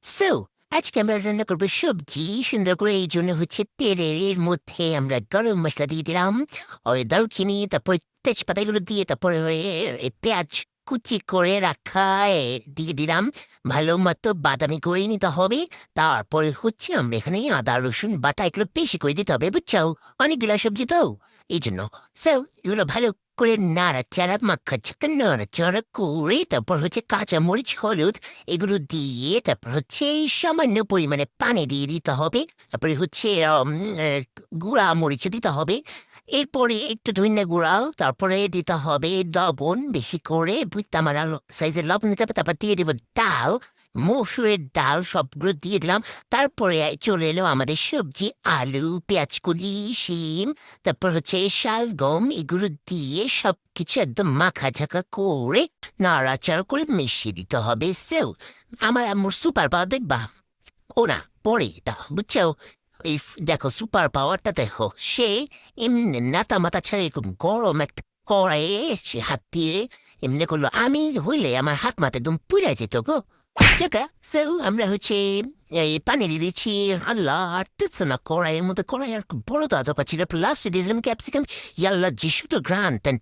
So আজকে আমরা রান্না করবো সবজি সুন্দর করে। এই জন্য হচ্ছে তেলের মধ্যে আমরা গরম মশলা দিয়ে দিলাম, ওই দারুচিনি, তারপর তেজপাতা এগুলো দিয়ে তারপরে পেঁয়াজ কুচি করে রাখা দিয়ে দিলাম। ভালো মতো বাদামি করে নিতে হবে। তারপরে হচ্ছে আমরা এখানে আদা রসুন বাটা এগুলো বেশি করে দিতে হবে, বুঝছো? অনেকগুলো সবজি তো এই জন্য। সো এগুলো ভালো করে নাড়াচাড়া মাখা নাড়াচাড়া করে তারপর হচ্ছে কাঁচা মরিচ হলুদ এগুলো দিয়ে তারপর হচ্ছে সামান্য পরিমাণে পানি দিয়ে দিতে হবে। তারপরে হচ্ছে গুঁড়া মরিচ দিতে হবে। এরপরে একটু ধনিয়া গুঁড়াও তারপরে দিতে হবে লবণ বেশি করে, বুঝতে আমার সাইজের লবণ দিতে হবে। তারপর দিয়ে দেবো ডাল, মসুরের ডাল সবগুলো দিয়ে দিলাম। তারপরে চলে এলো আমাদের সবজি, আলু, পেঁয়াজকলি, শিম, তারপর হচ্ছে শালগম এগুলো দিয়ে সবকিছু একদম মাখা ঝাঁকা করে নাড়াচাড়া করে মিশিয়ে দিতে হবে। সেও আমার আম্মুর সুপার পাওয়ার দেখবা, ও না পরে তা বুঝছো? এই দেখো সুপার পাওয়ারটা দেখো, সে এমনি নাতা মাথা ছাড়া এরকম গরম একটা কড়াইয়ে সে হাত দিয়ে এমনি করলো, আমি হইলে আমার হাত মাথা একদম পুড়ে যেত গো। জায়গা সেও আমরা হচ্ছে এই পানি দিয়ে দিচ্ছি। আল্লাহ আটতেছে না কড়াইয়ের মধ্যে, কড়াই আর বড় তো আজা পাচ্ছিল। লাস্টে দিয়েছিলাম ক্যাপসিকাম। ইয়াল্লা যিশু তো গ্রান টান